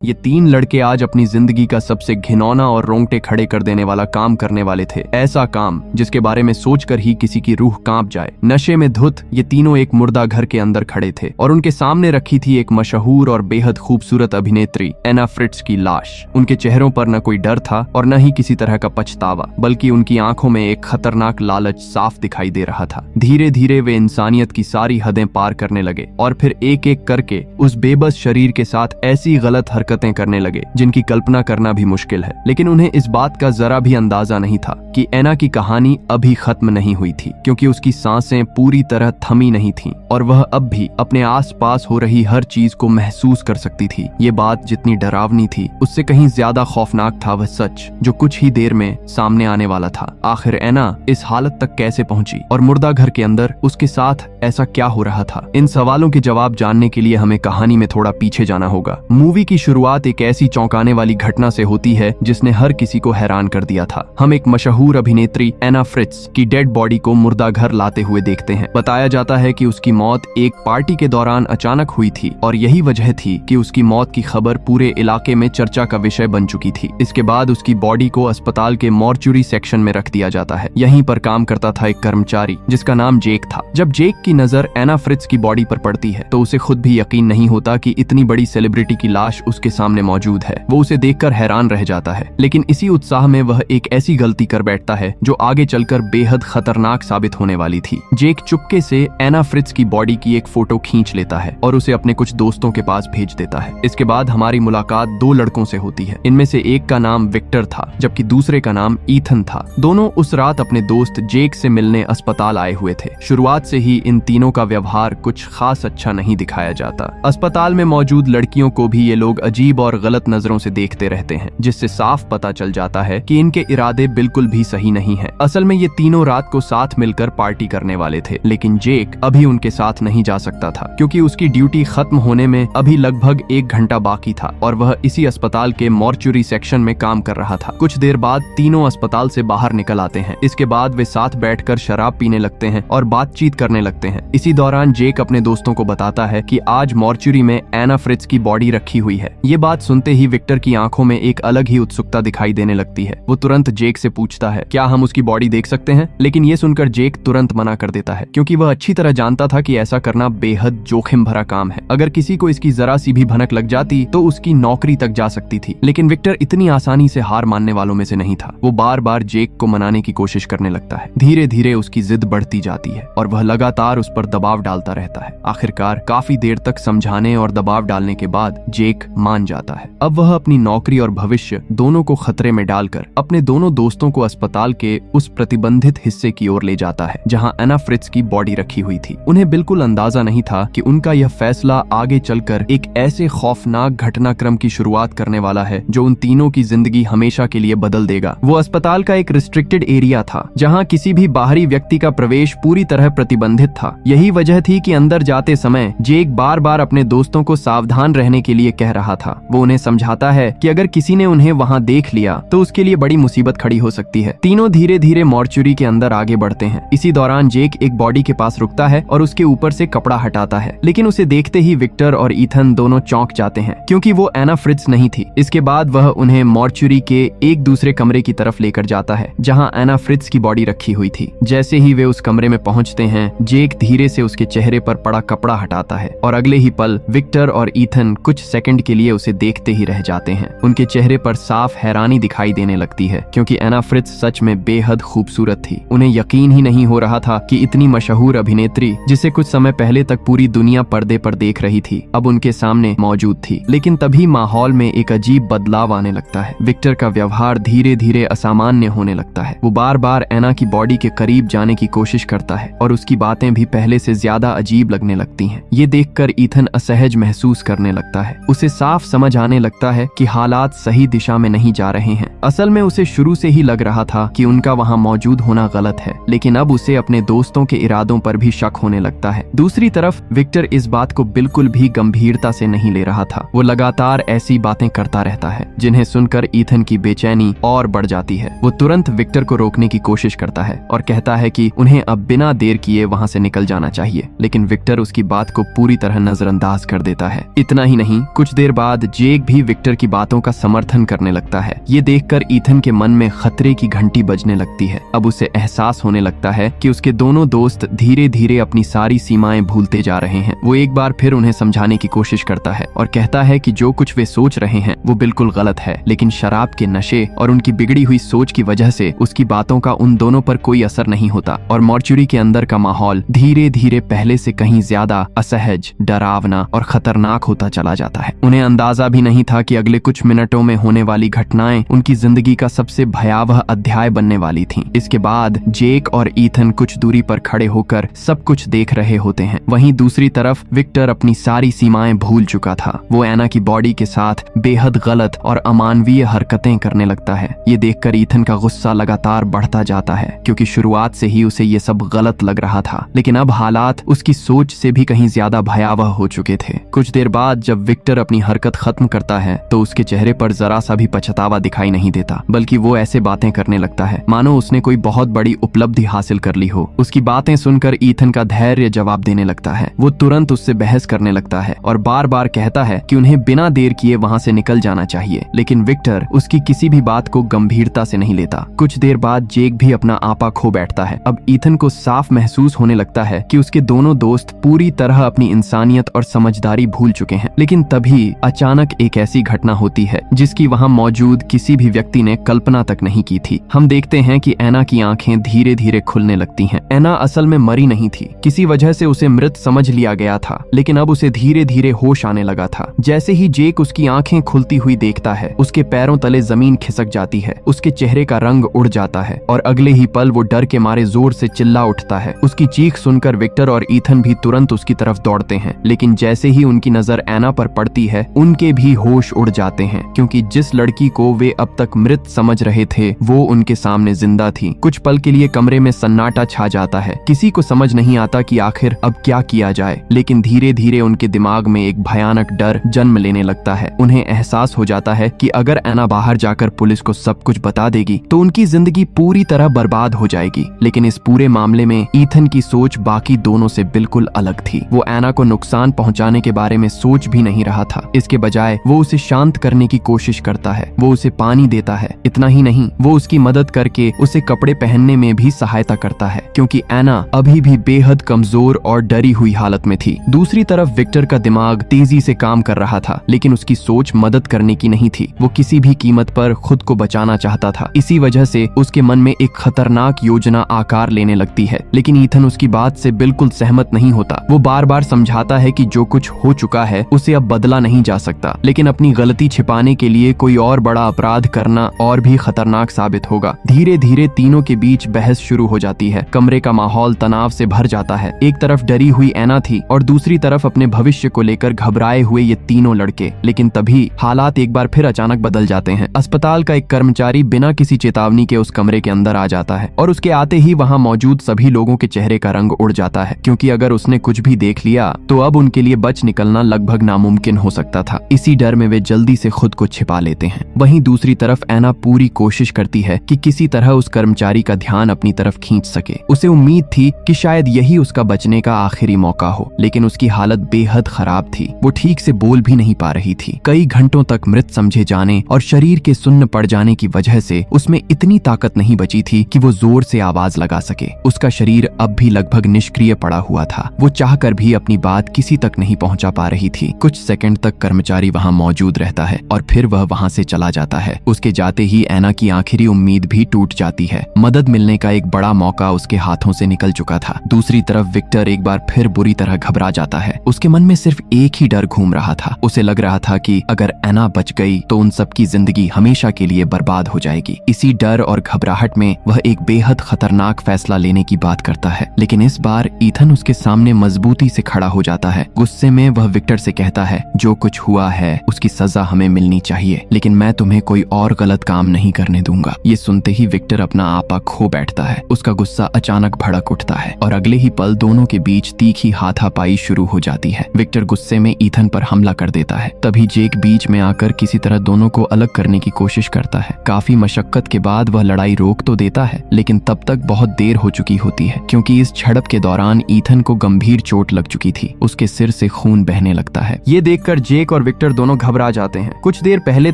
ये तीन लड़के आज अपनी जिंदगी का सबसे घिनौना और रोंगटे खड़े कर देने वाला काम करने वाले थे। ऐसा काम जिसके बारे में सोचकर ही किसी की रूह कांप जाए। नशे में धुत ये तीनों एक मुर्दा घर के अंदर खड़े थे और उनके सामने रखी थी एक मशहूर और बेहद खूबसूरत अभिनेत्री एना फ्रिट्ज की लाश। उनके चेहरों पर न कोई डर था और न ही किसी तरह का पछतावा, बल्कि उनकी आंखों में एक खतरनाक लालच साफ दिखाई दे रहा था। धीरे धीरे वे इंसानियत की सारी हदें पार करने लगे और फिर एक एक करके उस बेबस शरीर के साथ ऐसी गलत हरकतें करने लगे जिनकी कल्पना करना भी मुश्किल है। लेकिन उन्हें इस बात का जरा भी अंदाजा नहीं था कि एना की कहानी अभी खत्म नहीं हुई थी, क्योंकि उसकी सांसें पूरी तरह थमी नहीं थीं और वह अब भी अपने आसपास हो रही हर चीज को महसूस कर सकती थी। ये बात जितनी डरावनी थी उससे कहीं ज्यादा खौफनाक था वह सच जो कुछ ही देर में सामने आने वाला था। आखिर एना इस हालत तक कैसे पहुंची और मुर्दा घर के अंदर उसके साथ ऐसा क्या हो रहा था? इन सवालों के जवाब जानने के लिए हमें कहानी में थोड़ा पीछे जाना होगा। मूवी की शुरुआत एक ऐसी चौंकाने वाली घटना से होती है जिसने हर किसी को हैरान कर दिया था। हम एक मशहूर अभिनेत्री एना फ्रिट्ज की डेड बॉडी को मुर्दा घर लाते हुए देखते हैं। बताया जाता है कि उसकी मौत एक पार्टी के दौरान अचानक हुई थी और यही वजह थी कि उसकी मौत की खबर पूरे इलाके में चर्चा का विषय बन चुकी थी। इसके बाद उसकी बॉडी को अस्पताल के मॉर्चुरी सेक्शन में रख दिया जाता है। यहीं पर काम करता था एक कर्मचारी जिसका नाम जेक था। जब जेक की नजर एना फ्रिट्ज की बॉडी पर पड़ती है तो उसे खुद भी यकीन नहीं होता कि इतनी बड़ी सेलिब्रिटी की लाश उसके सामने मौजूद है। वो उसे देखकर हैरान रह जाता है, लेकिन इसी उत्साह में वह एक ऐसी गलती कर बैठता है जो आगे चलकर बेहद खतरनाक साबित होने वाली थी। जेक चुपके से एना फ्रिट्ज की बॉडी की एक फोटो खींच लेता है और उसे अपने कुछ दोस्तों के पास भेज देता है। इसके बाद हमारी मुलाकात दो लड़कों से होती है। इनमें से एक का नाम विक्टर था जबकि दूसरे का नाम ईथन था। दोनों उस रात अपने दोस्त जेक से मिलने अस्पताल आए हुए थे। शुरुआत से ही इन तीनों का व्यवहार कुछ खास अच्छा नहीं दिखाया जाता। अस्पताल में मौजूद लड़कियों को भी ये लोग अजीब और गलत नजरों से देखते रहते हैं, जिससे साफ पता चल जाता है कि इनके इरादे बिल्कुल भी सही नहीं हैं। असल में ये तीनों रात को साथ मिलकर पार्टी करने वाले थे, लेकिन जेक अभी उनके साथ नहीं जा सकता था क्योंकि उसकी ड्यूटी खत्म होने में अभी लगभग 1 घंटा बाकी था और वह इसी अस्पताल के मॉर्चुरी सेक्शन में काम कर रहा था। कुछ देर बाद तीनों अस्पताल से बाहर निकल आते हैं। इसके बाद वे साथ बैठकर शराब पीने लगते हैं और बातचीत करने लगते हैं। इसी दौरान जेक अपने दोस्तों को बताता है कि आज मॉर्चुरी में एना फ्रिट्ज की बॉडी रखी हुई है। ये बात सुनते ही विक्टर की आंखों में एक अलग ही उत्सुकता दिखाई देने लगती है। वो तुरंत जेक से पूछता है, क्या हम उसकी बॉडी देख सकते हैं? लेकिन ये सुनकर जेक तुरंत मना कर देता है, क्योंकि वह अच्छी तरह जानता था कि ऐसा करना बेहद जोखिम भरा काम है। अगर किसी को इसकी जरा सी भी भनक लग जाती तो उसकी नौकरी तक जा सकती थी। लेकिन विक्टर इतनी आसानी से हार मानने वालों में से नहीं था। वो बार बार जेक को मनाने की कोशिश करने लगता है। धीरे धीरे उसकी जिद बढ़ती जाती है और वह लगातार उस पर दबाव डालता रहता है। आखिरकार काफी देर तक समझाने और दबाव डालने के बाद जेक मान जाता है। अब वह अपनी नौकरी और भविष्य दोनों को खतरे में डालकर अपने दोनों दोस्तों को अस्पताल के उस प्रतिबंधित हिस्से की ओर ले जाता है जहां एना फ्रिट्ज की बॉडी रखी हुई थी। उन्हें बिल्कुल अंदाजा नहीं था कि उनका यह फैसला आगे चलकर एक ऐसे खौफनाक घटनाक्रम की शुरुआत करने वाला है जो उन तीनों की जिंदगी हमेशा के लिए बदल देगा। वो अस्पताल का एक रिस्ट्रिक्टेड एरिया था जहां किसी भी बाहरी व्यक्ति का प्रवेश पूरी तरह प्रतिबंधित था। यही वजह थी कि अंदर जाते समय जेक बार बार अपने दोस्तों को सावधान रहने के लिए कह रहा था। वो उन्हें समझाता है कि अगर किसी ने उन्हें वहां देख लिया तो उसके लिए बड़ी मुसीबत खड़ी हो सकती है। तीनों धीरे धीरे मॉर्चुरी के अंदर आगे बढ़ते हैं। इसी दौरान जेक एक बॉडी के पास रुकता है और उसके ऊपर से कपड़ा हटाता है, लेकिन उसे देखते ही विक्टर और ईथन दोनों चौंक जाते हैं क्योंकि वो एना फ्रिट्ज नहीं थी। इसके बाद वह उन्हें मॉर्चुरी के एक दूसरे कमरे की तरफ लेकर जाता है जहां एना फ्रिट्ज की बॉडी रखी हुई थी। जैसे ही वे उस कमरे में पहुंचते हैं, जेक धीरे से उसके चेहरे पर पड़ा कपड़ा हटाता है और अगले ही पल विक्टर और ईथन कुछ सेकंड के लिए उसे देखते ही रह जाते हैं। उनके चेहरे पर साफ हैरानी दिखाई देने लगती है क्योंकि एना फ्रिट्ज सच में बेहद खूबसूरत थी। उन्हें यकीन ही नहीं हो रहा था कि इतनी मशहूर अभिनेत्री, जिसे कुछ समय पहले तक पूरी दुनिया पर्दे पर देख रही थी, अब उनके सामने मौजूद थी। लेकिन तभी माहौल में एक अजीब बदलाव आने लगता है। विक्टर का व्यवहार धीरे धीरे असामान्य होने लगता है। वो बार बार एना की बॉडी के करीब जाने की कोशिश करता है और उसकी बातें भी पहले से ज्यादा अजीब लगने लगती हैं। ये देखकर ईथन असहज महसूस करने लगता है। उसे साफ समझ आने लगता है कि हालात सही दिशा में नहीं जा रहे हैं। असल में उसे शुरू से ही लग रहा था कि उनका वहां मौजूद होना गलत है, लेकिन अब उसे अपने दोस्तों के इरादों पर भी शक होने लगता है। दूसरी तरफ विक्टर इस बात को बिल्कुल भी गंभीरता से नहीं ले रहा था। वो लगातार ऐसी बातें करता रहता है जिन्हें सुनकर ईथन की बेचैनी और बढ़ जाती है। वो तुरंत विक्टर को रोकने की कोशिश करता है और कहता है कि उन्हें अब बिना देर किए वहां से निकल जाना चाहिए, लेकिन विक्टर उसकी बात को पूरी तरह नजरअंदाज कर देता है। इतना ही नहीं, कुछ देर बाद बाद जेक भी विक्टर की बातों का समर्थन करने लगता है। ये देखकर ईथन के मन में खतरे की घंटी बजने लगती है। अब उसे एहसास होने लगता है कि उसके दोनों दोस्त धीरे धीरे अपनी सारी सीमाएं भूलते जा रहे हैं। वो एक बार फिर उन्हें समझाने की कोशिश करता है और कहता है कि जो कुछ वे सोच रहे हैं वो बिल्कुल गलत है, लेकिन शराब के नशे और उनकी बिगड़ी हुई सोच की वजह से उसकी बातों का उन दोनों पर कोई असर नहीं होता और मॉर्चुरी के अंदर का माहौल धीरे धीरे पहले से कहीं ज्यादा असहज, डरावना और खतरनाक होता चला जाता है। उन्हें अंदाजा भी नहीं था कि अगले कुछ मिनटों में होने वाली घटनाएं उनकी जिंदगी का सबसे भयावह अध्याय बनने वाली थीं। इसके बाद जेक और ईथन कुछ दूरी पर खड़े होकर सब कुछ देख रहे होते हैं। वहीं दूसरी तरफ विक्टर अपनी सारी सीमाएं भूल चुका था। वो एना की बॉडी के साथ बेहद गलत और अमानवीय हरकतें करने लगता है। ये देखकर ईथन का गुस्सा लगातार बढ़ता जाता है, क्योंकि शुरुआत से ही उसे ये सब गलत लग रहा था, लेकिन अब हालात उसकी सोच से भी कहीं ज्यादा भयावह हो चुके थे। कुछ देर बाद जब विक्टर अपनी हरकत खत्म करता है तो उसके चेहरे पर जरा सा भी पछतावा दिखाई नहीं देता, बल्कि वो ऐसे बातें करने लगता है मानो उसने कोई बहुत बड़ी उपलब्धि हासिल कर ली हो। उसकी बातें सुनकर ईथन का धैर्य जवाब देने लगता है। वो तुरंत उससे बहस करने लगता है और बार बार कहता है कि उन्हें बिना देर किए वहां से निकल जाना चाहिए, लेकिन विक्टर उसकी किसी भी बात को गंभीरता से नहीं लेता। कुछ देर बाद जेक भी अपना आपा खो बैठता है। अब ईथन को साफ महसूस होने लगता है कि उसके दोनों दोस्त पूरी तरह अपनी इंसानियत और समझदारी भूल चुके हैं। लेकिन तभी अचानक एक ऐसी घटना होती है जिसकी वहां मौजूद किसी भी व्यक्ति ने कल्पना तक नहीं की थी। हम देखते हैं कि एना की आंखें धीरे धीरे खुलने लगती हैं। एना असल में मरी नहीं थी, किसी वजह से उसे मृत समझ लिया गया था, लेकिन अब उसे धीरे धीरे होश आने लगा था। जैसे ही जेक उसकी आंखें खुलती हुई देखता है, उसके पैरों तले जमीन खिसक जाती है, उसके चेहरे का रंग उड़ जाता है और अगले ही पल वो डर के मारे जोर से चिल्ला उठता है। उसकी चीख सुनकर विक्टर और ईथन भी तुरंत उसकी तरफ दौड़ते हैं, लेकिन जैसे ही उनकी नजर एना पर पड़ती है उनके भी होश उड़ जाते हैं, क्योंकि जिस लड़की को वे अब तक मृत समझ रहे थे वो उनके सामने जिंदा थी। कुछ पल के लिए कमरे में सन्नाटा छा जाता है। किसी को समझ नहीं आता कि आखिर अब क्या किया जाए, लेकिन धीरे धीरे उनके दिमाग में एक भयानक डर जन्म लेने लगता है। उन्हें एहसास हो जाता है कि अगर एना बाहर जाकर पुलिस को सब कुछ बता देगी तो उनकी जिंदगी पूरी तरह बर्बाद हो जाएगी। लेकिन इस पूरे मामले में ईथन की सोच बाकी दोनों से बिल्कुल अलग थी। वो एना को नुकसान पहुंचाने के बारे में सोच भी नहीं रहा था। इसके बजाय वो उसे शांत करने की कोशिश करता है। वो उसे पानी देता है। इतना ही नहीं, वो उसकी मदद करके उसे कपड़े पहनने में भी सहायता करता है, क्योंकि एना अभी भी बेहद कमजोर और डरी हुई हालत में थी। दूसरी तरफ विक्टर का दिमाग तेजी से काम कर रहा था, लेकिन उसकी सोच मदद करने की नहीं थी। वो किसी भी कीमत पर खुद को बचाना चाहता था। इसी वजह से उसके मन में एक खतरनाक योजना आकार लेने लगती है, लेकिन ईथन उसकी बात से बिल्कुल सहमत नहीं होता। वो बार बार समझाता है कि जो कुछ हो चुका है उसे अब बदला नहीं जा सकता, लेकिन अपनी गलती छिपाने के लिए कोई और बड़ा अपराध करना और भी खतरनाक साबित होगा। धीरे धीरे तीनों के बीच बहस शुरू हो जाती है। कमरे का माहौल तनाव से भर जाता है। एक तरफ डरी हुई एना थी और दूसरी तरफ अपने भविष्य को लेकर घबराए हुए ये तीनों लड़के। लेकिन तभी हालात एक बार फिर अचानक बदल जाते हैं। अस्पताल का एक कर्मचारी बिना किसी चेतावनी के उस कमरे के अंदर आ जाता है और उसके आते ही वहां मौजूद सभी लोगों के चेहरे का रंग उड़ जाता है, क्योंकि अगर उसने कुछ भी देख लिया तो अब उनके लिए बच निकलना लगभग नामुमकिन हो सकता था। इसी डर में वे जल्दी से खुद को छिपा लेते हैं। वहीं दूसरी तरफ एना पूरी कोशिश करती है कि किसी तरह उस कर्मचारी का ध्यान अपनी तरफ खींच सके। उसे उम्मीद थी कि शायद यही उसका बचने का आखिरी मौका हो, लेकिन उसकी हालत बेहद खराब थी। वो ठीक से बोल भी नहीं पा रही थी। कई घंटों तक मृत समझे जाने और शरीर के सुन्न पड़ जाने की वजह से उसमें इतनी ताकत नहीं बची थी कि वो जोर से आवाज लगा सके। उसका शरीर अब भी लगभग निष्क्रिय पड़ा हुआ था। वो चाहकर भी अपनी बात किसी तक नहीं पहुंचा पा रही थी। कुछ सेकंड तक कर्मचारी वहां मौजूद रहता है और फिर वह वहां से चला जाता है। उसके जाते ही एना की आखिरी उम्मीद भी टूट जाती है। मदद मिलने का एक बड़ा मौका उसके हाथों से निकल चुका था। दूसरी तरफ विक्टर एक बार फिर बुरी तरह घबरा जाता है। उसके मन में सिर्फ एक ही डर घूम रहा था। उसे लग रहा था कि अगर एना बच गई तो उन सबकी जिंदगी हमेशा के लिए बर्बाद हो जाएगी। इसी डर और घबराहट में वह एक बेहद खतरनाक फैसला लेने की बात करता है, लेकिन इस बार ईथन उसके सामने मजबूती से खड़ा हो जाता है। गुस्से में वह विक्टर से कहता है, जो कुछ हुआ है उसकी सजा हमें मिलनी चाहिए, लेकिन मैं तुम्हें कोई और गलत काम नहीं करने दूंगा। ये सुनते ही विक्टर अपना आपा खो बैठता है। उसका गुस्सा अचानक भड़क उठता है और अगले ही पल दोनों के बीच तीखी हाथापाई शुरू हो जाती है। विक्टर गुस्से में ईथन पर हमला कर देता है। तभी जेक बीच में आकर किसी तरह दोनों को अलग करने की कोशिश करता है। काफी मशक्कत के बाद वह लड़ाई रोक तो देता है, लेकिन तब तक बहुत देर हो चुकी होती है, क्योंकि इस झड़प के दौरान ईथन को गंभीर चोट लग चुकी थी। उसके सिर से खून बहने लगता है। ये देखकर जेक और और विक्टर दोनों घबरा जाते हैं। कुछ देर पहले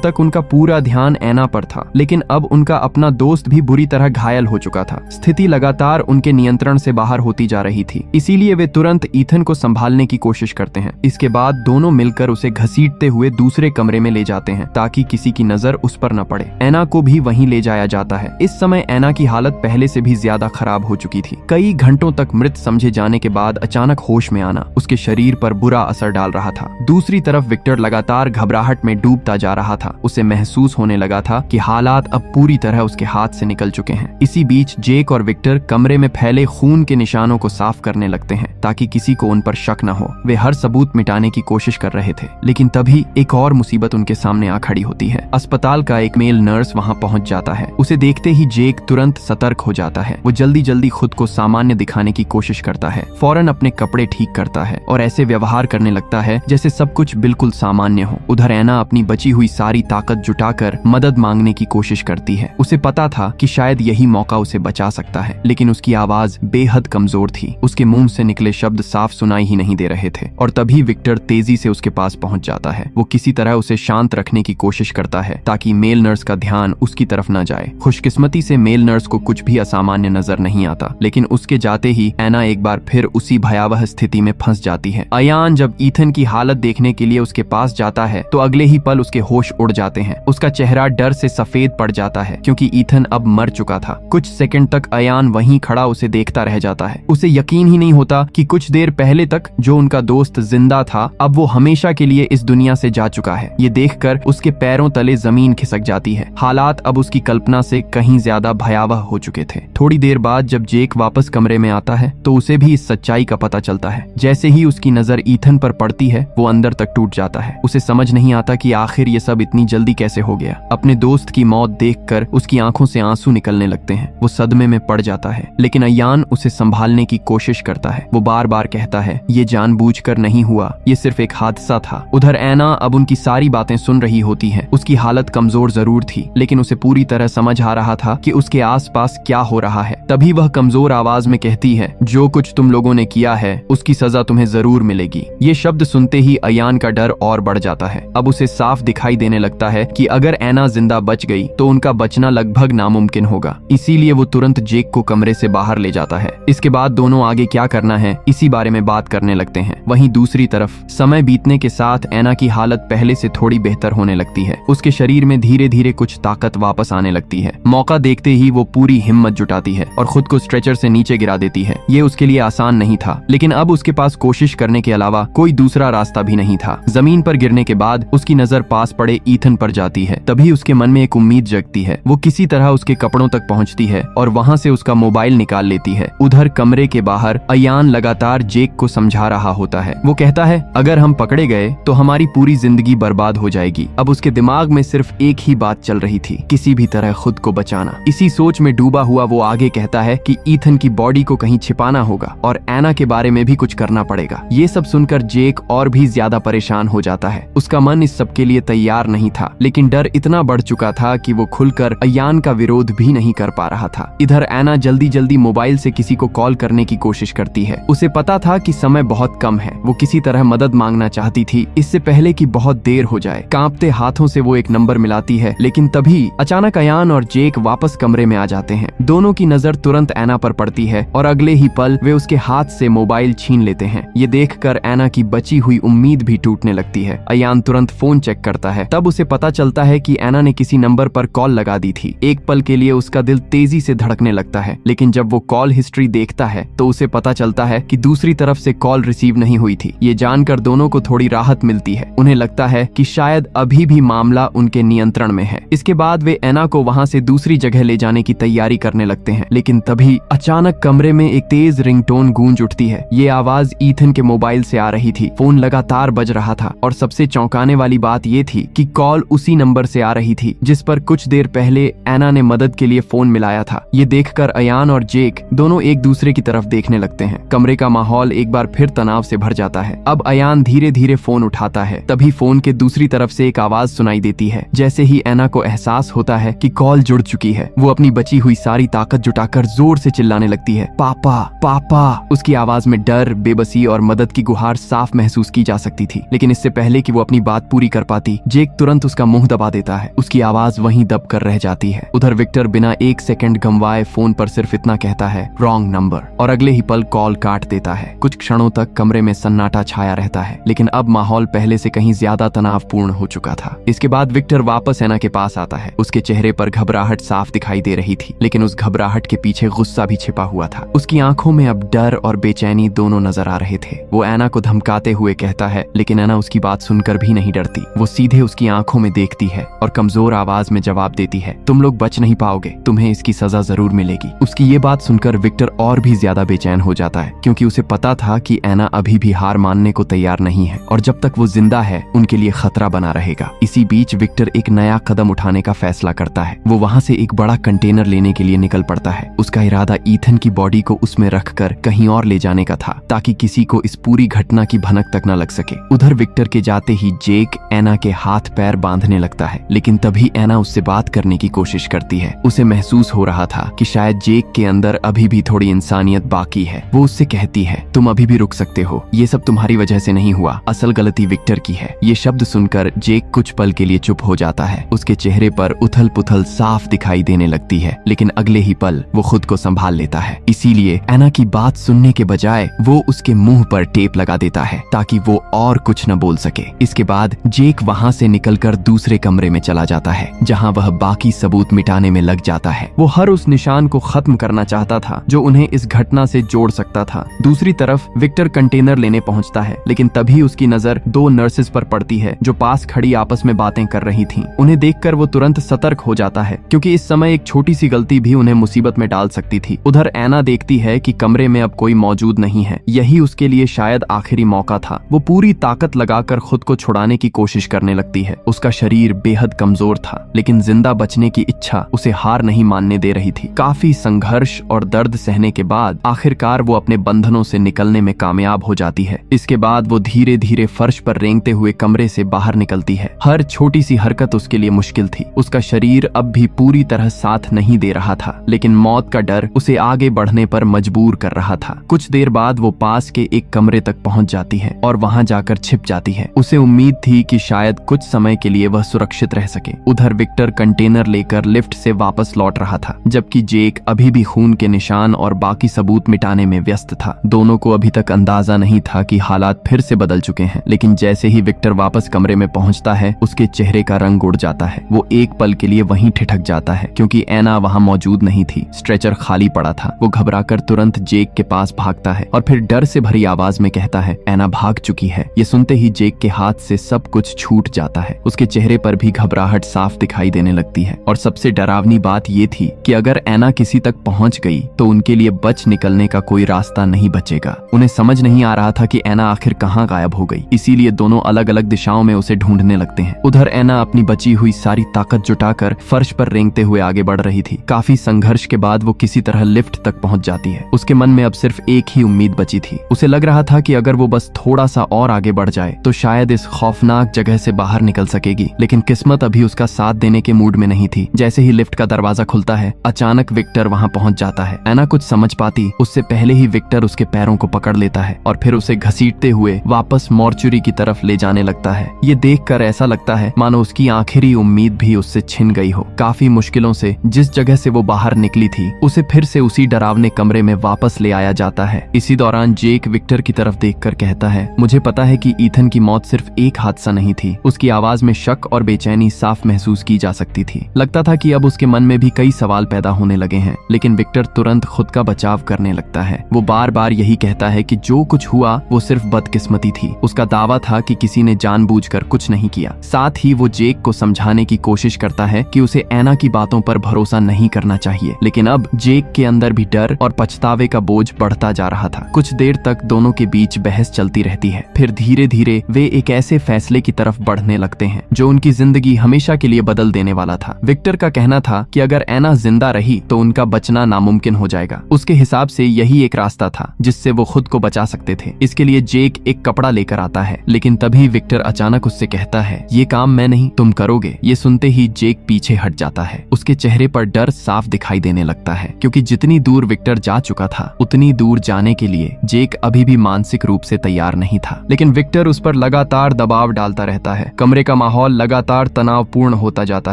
तक उनका पूरा ध्यान एना पर था, लेकिन अब उनका अपना दोस्त भी बुरी तरह घायल हो चुका था। स्थिति लगातार उनके नियंत्रण से बाहर होती जा रही थी, इसीलिए वे तुरंत ईथन को संभालने की कोशिश करते हैं। इसके बाद दोनों मिलकर उसे घसीटते हुए दूसरे कमरे में ले जाते हैं ताकि किसी की नजर उस पर न पड़े। एना को भी वहीं ले जाया जाता है। इस समय एना की हालत पहले से भी ज्यादा खराब हो चुकी थी। कई घंटों तक मृत समझे जाने के बाद अचानक होश में आना उसके शरीर पर बुरा असर डाल रहा था। दूसरी तरफ विक्टर लगातार घबराहट में डूबता जा रहा था। उसे महसूस होने लगा था कि हालात अब पूरी तरह उसके हाथ से निकल चुके हैं। इसी बीच जेक और विक्टर कमरे में फैले खून के निशानों को साफ करने लगते हैं ताकि किसी को उन पर शक न हो। वे हर सबूत मिटाने की कोशिश कर रहे थे, लेकिन तभी एक और मुसीबत उनके सामने आ खड़ी होती है। अस्पताल का एक मेल नर्स वहां पहुंच जाता है। उसे देखते ही जेक तुरंत सतर्क हो जाता है। वो जल्दी जल्दी खुद को सामान्य दिखाने की कोशिश करता है, फौरन अपने कपड़े ठीक करता है और ऐसे व्यवहार करने लगता है जैसे सब कुछ बिल्कुल सामान्य हो। उधर एना अपनी बची हुई सारी ताकत जुटाकर मदद मांगने की कोशिश करती है। उसे पता था कि शायद यही मौका उसे बचा सकता है, लेकिन उसकी आवाज बेहद कमजोर थी। उसके मुंह से निकले शब्द साफ सुनाई ही नहीं दे रहे थे। और तभी विक्टर तेजी से उसके पास पहुंच जाता है। वो किसी तरह उसे शांत रखने की कोशिश करता है ताकि मेल नर्स का ध्यान उसकी तरफ न जाए। खुशकिस्मती से मेल नर्स को कुछ भी असामान्य नजर नहीं आता, लेकिन उसके जाते ही एना एक बार फिर उसी भयावह स्थिति में फंस जाती है। अयान जब ईथन की हालत देखने के लिए उसके पास जाता है तो अगले ही पल उसके होश उड़ जाते हैं। उसका चेहरा डर से सफेद पड़ जाता है क्योंकि ईथन अब मर चुका था। कुछ सेकंड तक अयान वहीं खड़ा उसे देखता रह जाता है। उसे यकीन ही नहीं होता कि कुछ देर पहले तक जो उनका दोस्त जिंदा था अब वो हमेशा के लिए इस दुनिया से जा चुका है। ये देखकर उसके पैरों तले जमीन खिसक जाती है। हालात अब उसकी कल्पना से कहीं ज्यादा भयावह हो चुके थे। थोड़ी देर बाद जब जेक वापस कमरे में आता है तो उसे भी इस सच्चाई का पता चलता है। जैसे ही उसकी नजर ईथन पर पड़ती है वो अंदर तक टूट जाता है। उसे समझ नहीं आता कि आखिर ये सब इतनी जल्दी कैसे हो गया। अपने दोस्त की मौत देखकर उसकी आंखों से आंसू निकलने लगते हैं। वो सदमे में पड़ जाता है, लेकिन अयान उसे संभालने की कोशिश करता है। वो बार बार कहता है ये जानबूझकर नहीं हुआ, ये सिर्फ एक हादसा था। उधर एना अब उनकी सारी बातें सुन रही होती है। उसकी हालत कमजोर जरूर थी, लेकिन उसे पूरी तरह समझ आ रहा था कि उसके आसपास क्या हो रहा है। तभी वह कमजोर आवाज में कहती है जो कुछ तुम लोगों ने किया है उसकी सजा तुम्हें जरूर मिलेगी। ये शब्द सुनते ही अयान का डर और बढ़ जाता है। अब उसे साफ दिखाई देने लगता है कि अगर एना जिंदा बच गई तो उनका बचना लगभग नामुमकिन होगा। इसीलिए वो तुरंत जेक को कमरे से बाहर ले जाता है। इसके बाद दोनों आगे क्या करना है इसी बारे में बात करने लगते हैं। वहीं दूसरी तरफ समय बीतने के साथ एना की हालत पहले से थोड़ी बेहतर होने लगती है। उसके शरीर में धीरे धीरे कुछ ताकत वापस आने लगती है। मौका देखते ही वो पूरी हिम्मत जुटाती है और खुद को स्ट्रेचर से नीचे गिरा देती है। ये उसके लिए आसान नहीं था, लेकिन अब उसके पास कोशिश करने के अलावा कोई दूसरा रास्ता भी नहीं था। जमीन पर गिरने के बाद उसकी नजर पास पड़े ईथन पर जाती है। तभी उसके मन में एक उम्मीद जगती है। वो किसी तरह उसके कपड़ों तक पहुंचती है और वहां से उसका मोबाइल निकाल लेती है। उधर कमरे के बाहर अयान लगातार जेक को समझा रहा होता है। वो कहता है अगर हम पकड़े गए तो हमारी पूरी जिंदगी बर्बाद हो जाएगी। अब उसके दिमाग में सिर्फ एक ही बात चल रही थी, किसी भी तरह खुद को बचाना। इसी सोच में डूबा हुआ वो आगे कहता है कि ईथन की बॉडी को कहीं छिपाना होगा और एना के बारे में भी कुछ करना पड़ेगा। ये सब सुनकर जेक और भी ज्यादा परेशान हो जाता है। उसका मन इस सब के लिए तैयार नहीं था, लेकिन डर इतना बढ़ चुका था कि वो खुलकर अयान का विरोध भी नहीं कर पा रहा था। इधर एना जल्दी जल्दी मोबाइल से किसी को कॉल करने की कोशिश करती है। उसे पता था कि समय बहुत कम है। वो किसी तरह मदद मांगना चाहती थी इससे पहले कि बहुत देर हो जाए। कांपते हाथों से वो एक नंबर मिलाती है, लेकिन तभी अचानक अयान और जेक वापस कमरे में आ जाते हैं। दोनों की नजर तुरंत एना पर पड़ती है और अगले ही पल वे उसके हाथ से मोबाइल छीन लेते हैं। ये देखकर एना की बची हुई उम्मीद भी टूटने लगती है। अयान तुरंत फोन चेक करता है। तब उसे पता चलता है कि एना ने किसी नंबर पर कॉल लगा दी थी। एक पल के लिए उसका दिल तेजी से धड़कने लगता है, लेकिन जब वो कॉल हिस्ट्री देखता है तो उसे पता चलता है कि दूसरी तरफ से कॉल रिसीव नहीं हुई थी। ये जानकर दोनों को थोड़ी राहत मिलती है। उन्हें लगता है कि शायद अभी भी मामला उनके नियंत्रण में है। इसके बाद वे एना को वहां से दूसरी जगह ले जाने की तैयारी करने लगते हैं, लेकिन तभी अचानक कमरे में एक तेज रिंगटोन गूंज उठती है। ये आवाज ईथन के मोबाइल से आ रही थी। फोन लगातार बज रहा था और सबसे चौंकाने वाली बात ये थी कि कॉल उसी नंबर से आ रही थी जिस पर कुछ देर पहले एना ने मदद के लिए फोन मिलाया था। ये देखकर अयान और जेक दोनों एक दूसरे की तरफ देखने लगते हैं। कमरे का माहौल एक बार फिर तनाव से भर जाता है। अब अयान धीरे धीरे फोन उठाता है। तभी फोन के दूसरी तरफ से एक आवाज सुनाई देती है। जैसे ही एना को एहसास होता है कि कॉल जुड़ चुकी है, वो अपनी बची हुई सारी ताकत जुटाकर जोर से चिल्लाने लगती है, पापा पापा। उसकी आवाज में डर, बेबसी और मदद की गुहार साफ महसूस की जा सकती थी। लेकिन इससे पहले कि वो अपनी बात पूरी कर पाती, जेक तुरंत उसका मुंह दबा देता है। उसकी आवाज वहीं दब कर रह जाती है। उधर विक्टर बिना एक सेकंड गंवाए फोन पर सिर्फ इतना कहता है, रॉन्ग नंबर, और अगले ही पल कॉल काट देता है। कुछ क्षणों तक कमरे में सन्नाटा छाया रहता है, लेकिन अब माहौल पहले से कहीं ज्यादा तनावपूर्ण हो चुका था। इसके बाद विक्टर वापस एना के पास आता है। उसके चेहरे पर घबराहट साफ दिखाई दे रही थी, लेकिन उस घबराहट के पीछे गुस्सा भी छिपा हुआ था। उसकी आंखों में अब डर और बेचैनी दोनों नजर आ रहे थे। वो एना को धमकाते हुए कहता है, लेकिन एना उसकी बात सुनकर भी नहीं डरती। वो सीधे उसकी आंखों में देखती है और कमजोर आवाज में जवाब देती है, तुम लोग बच नहीं पाओगे, तुम्हें इसकी सजा जरूर मिलेगी। उसकी ये बात सुनकर विक्टर और भी ज्यादा बेचैन हो जाता है, क्योंकि उसे पता था कि एना अभी भी हार मानने को तैयार नहीं है और जब तक वो जिंदा है उनके लिए खतरा बना रहेगा। इसी बीच विक्टर एक नया कदम उठाने का फैसला करता है। वो वहाँ से एक बड़ा कंटेनर लेने के लिए निकल पड़ता है। उसका इरादा ईथन की बॉडी को उसमें रखकर कहीं और ले जाने का था, ताकि किसी को इस पूरी घटना की भनक तक न लग सके। उधर विक्टर के जाते ही जेक एना के हाथ पैर बांधने लगता है, लेकिन तभी एना उससे बात करने की कोशिश करती है। उसे महसूस हो रहा था कि शायद जेक के अंदर अभी भी थोड़ी इंसानियत बाकी है। वो उससे कहती है, तुम अभी भी रुक सकते हो, ये सब तुम्हारी वजह से नहीं हुआ, असल गलती विक्टर की है। ये शब्द सुनकर जेक कुछ पल के लिए चुप हो जाता है। उसके चेहरे पर उथल पुथल साफ दिखाई देने लगती है, लेकिन अगले ही पल वो खुद को संभाल लेता है। इसीलिए एना की बात सुनने के बजाय वो उसके मुंह पर टेप लगा देता है, ताकि वो और कुछ न बोल सके। इसके बाद जेक वहाँ से निकलकर दूसरे कमरे में चला जाता है, जहाँ वह बाकी सबूत मिटाने में लग जाता है। वो हर उस निशान को खत्म करना चाहता था जो उन्हें इस घटना से जोड़ सकता था। दूसरी तरफ विक्टर कंटेनर लेने पहुंचता है, लेकिन तभी उसकी नजर दो नर्सेस पर पड़ती है जो पास खड़ी आपस में बातें कर रही थीं। उन्हें देखकर वो तुरंत सतर्क हो जाता है, क्योंकि इस समय एक छोटी सी गलती भी उन्हें मुसीबत में डाल सकती थी। उधर एना देखती है कि कमरे में अब कोई मौजूद नहीं है। यही उसके लिए शायद आखिरी मौका था। वो पूरी ताकत लगाकर खुद को छुड़ाने की कोशिश करने लगती है। उसका शरीर बेहद कमजोर था, लेकिन जिंदा बचने की इच्छा उसे हार नहीं मानने दे रही थी। काफी संघर्ष और दर्द सहने के बाद आखिरकार वो अपने बंधनों से निकलने में कामयाब हो जाती है। इसके बाद वो धीरे धीरे फर्श पर रेंगते हुए कमरे से बाहर निकलती है। हर छोटी सी हरकत उसके लिए मुश्किल थी। उसका शरीर अब भी पूरी तरह साथ नहीं दे रहा था, लेकिन मौत का डर उसे आगे बढ़ने पर मजबूर कर रहा था। कुछ देर बाद वो पास के एक कमरे तक पहुंच जाती है और वहां जाकर छिप जाती है। उसे उम्मीद थी कि शायद कुछ समय के लिए वह सुरक्षित रह सके। उधर विक्टर कंटेनर लेकर लिफ्ट से वापस लौट रहा था, जबकि जेक अभी भी खून के निशान और बाकी सबूत मिटाने में व्यस्त था। दोनों को अभी तक अंदाजा नहीं था कि हालात फिर से बदल चुके हैं, लेकिन जैसे ही विक्टर वापस कमरे में पहुंचता है, उसके चेहरे का रंग उड़ जाता है। वो एक पल के लिए वहीं ठिठक जाता है, क्योंकि एना वहां मौजूद नहीं थी। स्ट्रेचर खाली पड़ा था। वो घबराकर तुरंत जेक के पास भागता है और फिर डर से भरी आवाज में कहता है, एना भाग चुकी है। ये सुनते ही जेक के हाथ से सब कुछ छूट जाता है। उसके चेहरे पर भी घबराहट साफ दिखाई देने लगती है। और सबसे डरावनी बात ये थी कि अगर एना किसी तक पहुंच गई तो उनके लिए बच निकलने का कोई रास्ता नहीं बचेगा। उन्हें समझ नहीं आ रहा था कि एना आखिर कहाँ गायब हो गई, इसीलिए दोनों अलग अलग दिशाओं में उसे ढूंढने लगते हैं। उधर एना अपनी बची हुई सारी ताकत जुटाकर फर्श पर रेंगते हुए आगे बढ़ रही थी। काफी संघर्ष के बाद वो किसी तरह लिफ्ट तक पहुंच जाती है। उसके मन में अब सिर्फ एक ही उम्मीद बची थी। उसे लग रहा था कि अगर वो बस थोड़ा सा और आगे बढ़ जाए तो शायद इस खौफनाक जगह से बाहर निकल सकेगी, लेकिन किस्मत अभी उसका साथ देने के मूड में नहीं थी। जैसे ही लिफ्ट का दरवाजा खुलता है, अचानक विक्टर वहां पहुंच जाता है। एना कुछ समझ पाती उससे पहले ही विक्टर उसके पैरों को पकड़ लेता है और फिर उसे घसीटते हुए वापस मॉर्चुरी की तरफ ले जाने लगता है। ये देखकर ऐसा लगता है मानो उसकी आखिरी उम्मीद भी उससे छिन गई हो। काफी मुश्किलों से जिस जगह से वो बाहर निकली थी, उसे फिर से उसी डरावने कमरे में वापस ले आया जाता है। इसी दौरान जेक विक्टर की तरफ देखकर कहता है, मुझे पता है कि ईथन की मौत सिर्फ एक हादसा नहीं थी। उसकी आवाज में शक और बेचैनी साफ महसूस की जा सकती थी। लगता था कि अब उसके मन में भी कई सवाल पैदा होने लगे हैं, लेकिन विक्टर तुरंत खुद का बचाव करने लगता है। वो बार बार यही कहता है कि जो कुछ हुआ वो सिर्फ बदकिस्मती थी। उसका दावा था कि किसी ने जानबूझकर कुछ नहीं किया। साथ ही वो जेक को समझाने की कोशिश करता है कि उसे एना की बातों पर भरोसा नहीं करना चाहिए, लेकिन अब जेक के अंदर भी डर और पछतावे का बोझ बढ़ता जा रहा था। कुछ देर तक दोनों के बीच बहस चलती रहती है। फिर धीरे धीरे वे एक ऐसे फैसले की तरफ बढ़ने लगते हैं जो उनकी जिंदगी हमेशा के लिए बदल देने वाला था। विक्टर का कहना था कि अगर एना जिंदा रही तो उनका बचना नामुमकिन हो जाएगा। उसके हिसाब से यही एक रास्ता था जिससे वो खुद को बचा सकते थे। इसके लिए जेक एक कपड़ा लेकर आता है, लेकिन तभी विक्टर अचानक उससे कहता है, ये काम मैं नहीं तुम करोगे। ये सुनते ही जेक पीछे हट जाता है। उसके चेहरे पर डर साफ दिखाई देने लगता है, क्योंकि जितनी दूर विक्टर जा चुका था उतनी दूर जाने के लिए जेक अभी भी मानसिक रूप से तैयार नहीं था। लेकिन विक्टर उस पर लगातार दबाव डालता रहता है। कमरे का माहौल लगातार तनावपूर्ण होता जाता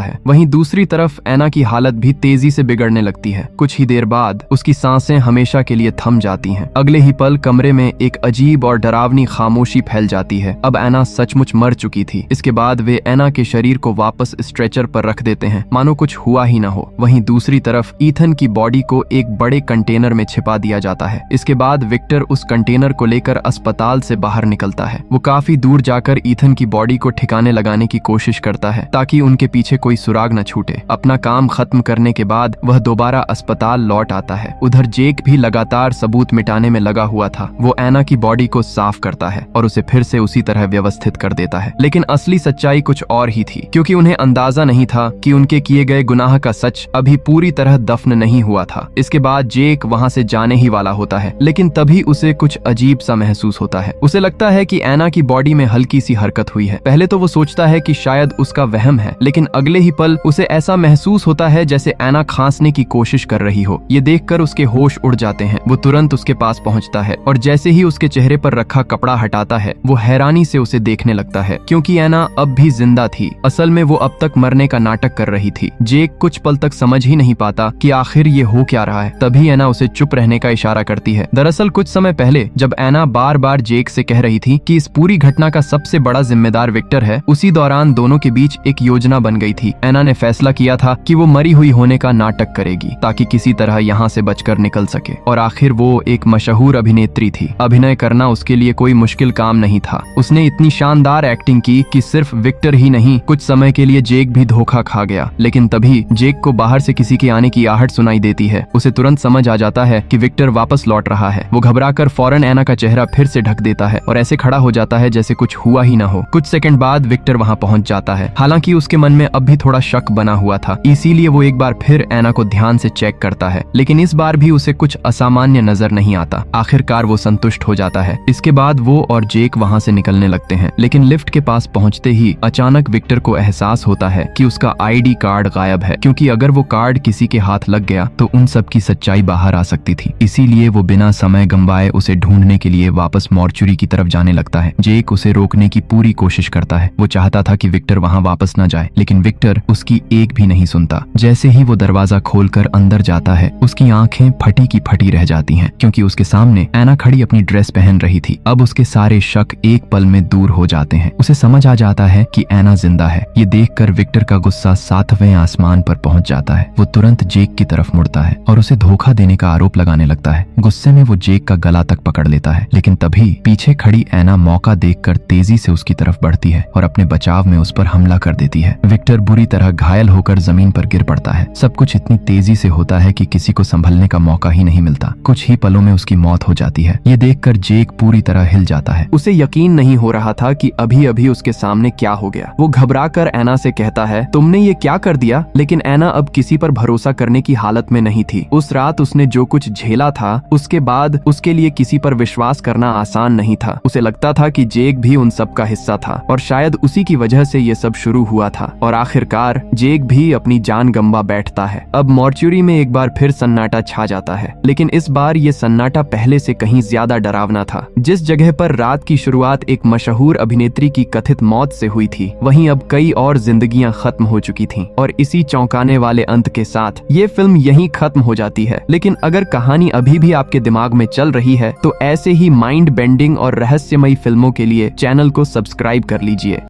है। वहीं दूसरी तरफ एना की हालत भी तेजी से बिगड़ने लगती है। कुछ ही देर बाद उसकी सांसें हमेशा के लिए थम जाती हैं। अगले ही पल कमरे में एक अजीब और डरावनी खामोशी फैल जाती है। अब एना सचमुच मर चुकी थी। इसके बाद वे एना के शरीर को वापस स्ट्रेचर पर रख देते हैं, मानो कुछ हुआ ही ना हो। वहीं दूसरी तरफ ईथन की बॉडी को एक बड़े कंटेनर में छिपा दिया जाता है। इसके बाद विक्टर उस कंटेनर को लेकर अस्पताल से बाहर निकलता है। वो काफी दूर जाकर ईथन की बॉडी को ठिकाने लगाने की कोशिश करता है ताकि उनके पीछे कोई सुराग न छूटे। अपना काम खत्म करने के बाद वह दोबारा अस्पताल लौट आता है। उधर जेक भी लगातार सबूत मिटाने में लगा हुआ था। वो एना की बॉडी को साफ करता है और उसे फिर से उसी तरह व्यवस्थित कर देता है। लेकिन असली सच्चाई कुछ और ही थी, क्योंकि उन्हें अंदाजा नहीं था कि उनके किए गए गुनाह का सच अभी पूरी तरह दफन नहीं हुआ था। इसके बाद जेक वहां से जाने ही वाला होता है, लेकिन तभी उसे कुछ अजीब सा महसूस होता है। उसे लगता है कि एना की बॉडी में हल्की सी हरकत हुई है। पहले तो वो सोचता है कि शायद उसका वहम है, लेकिन अगले ही पल उसे ऐसा महसूस होता है जैसे एना खांसने की कोशिश कर रही हो। ये देखकर उसके होश उड़ जाते हैं। वो तुरंत उसके पास पहुंचता है और जैसे ही उसके चेहरे पर रखा कपड़ा हटाता है, वो हैरानी से उसे देखने लगता है, क्योंकि एना अब भी जिंदा थी। असल में वो अब तक मरने का नाटक कर रही थी। जेक कुछ पल तक समझ ही नहीं पाता कि आखिर ये हो क्या रहा है। तभी एना उसे चुप रहने का इशारा करती है। दरअसल कुछ समय पहले जब एना बार बार जेक से कह रही थी कि इस पूरी घटना का सबसे बड़ा जिम्मेदार विक्टर है, उसी दौरान दोनों के बीच एक योजना बन गई थी। एना ने फैसला किया था कि वो मरी हुई होने का नाटक करेगी ताकि किसी तरह यहाँ से बचकर निकल सके। और आखिर वो एक मशहूर अभिनेत्री थी। अभिनय करना उसके लिए कोई मुश्किल काम नहीं था। उसने इतनी शानदार एक्टिंग की कि सिर्फ विक्टर ही नहीं, कुछ समय के लिए जेक भी धोखा खा गया। लेकिन तभी जेक को बाहर से किसी की आने की आहट सुनाई देती है। उसे तुरंत समझ आ जाता है कि विक्टर वापस लौट रहा है। वो घबराकर फौरन एना का चेहरा फिर से ढक देता है और ऐसे खड़ा हो जाता है जैसे कुछ हुआ ही ना हो। कुछ सेकंड बाद विक्टर वहां पहुंच जाता है। हालांकि उसके मन में अब भी थोड़ा शक बना हुआ था, इसीलिए वो एक बार फिर एना को ध्यान से चेक करता है, लेकिन इस बार भी उसे कुछ असामान्य नजर नहीं आता। आखिरकार वो संतुष्ट हो जाता है। इसके बाद वो और जेक वहां से निकलने लगते हैं, लेकिन लिफ्ट के पास पहुंचते ही अचानक विक्टर को एहसास होता है कि उसका आईडी कार्ड गायब है, क्योंकि अगर वो कार्ड किसी के हाथ लग गया तो उन सब की सच्चाई बाहर आ सकती थी। इसीलिए वो बिना समय गंवाए उसे ढूंढने के लिए वापस मॉर्चुरी की तरफ जाने लगता है। जेक उसे रोकने की पूरी कोशिश करता है। वो चाहता था कि विक्टर वहां वापस न जाए, लेकिन विक्टर उसकी एक भी नहीं सुनता। जैसे ही वो दरवाजा खोलकर अंदर जाता है, उसकी आंखें फटी की फटी रह जाती हैं, क्योंकि उसके सामने एना खड़ी अपनी ड्रेस पहन रही थी। अब उसके सारे शक एक पल में दूर हो जाते हैं। उसे समझ आ जाता है कि एना जिंदा है। ये देखकर विक्टर का गुस्सा 7वें आसमान पर पहुंच जाता है। वो तुरंत जेक की तरफ मुड़ता है और उसे धोखा देने का आरोप लगाने लगता है। गुस्से में वो जेक का गला तक पकड़ लेता है, लेकिन तभी पीछे खड़ी एना मौका देखकर तेजी से उसकी तरफ बढ़ती है और अपने बचाव में उस पर हमला कर देती है। विक्टर बुरी तरह घायल होकर जमीन पर गिर पड़ता है। सब कुछ इतनी तेजी से होता है कि किसी को संभलने का मौका ही नहीं मिलता। कुछ ही पलों में उसकी मौत हो जाती है। ये देखकर जेक पूरी तरह हिल जाता है। उसे यकीन नहीं हो रहा था कि अभी अभी उसके सामने क्या हो गया। वो घबराकर एना से कहता है, तुमने ये क्या कर दिया? लेकिन एना अब किसी पर भरोसा करने की हालत में नहीं थी। उस रात उसने जो कुछ झेला था, उसके बाद उसके लिए किसी पर विश्वास करना आसान नहीं था। उसे लगता था कि जेक भी उन सब का हिस्सा था और शायद उसी की वजह से ये सब शुरू हुआ था। और आखिरकार जेक भी अपनी जान गंवा बैठता है। अब मॉर्चुरी में एक बार फिर सन्नाटा छा जाता है, लेकिन इस बार ये सन्नाटा पहले से कहीं ज्यादा डरावना था। जिस जगह पर रात की शुरुआत एक मशहूर अभिनेत्री की कथित मौत से हुई थी, वहीं अब कई और जिंदगियां खत्म हो चुकी थीं। और इसी चौंकाने वाले अंत के साथ ये फिल्म यहीं खत्म हो जाती है। लेकिन अगर कहानी अभी भी आपके दिमाग में चल रही है तो ऐसे ही माइंड बेंडिंग और रहस्यमयी फिल्मों के लिए चैनल को सब्सक्राइब कर लीजिए।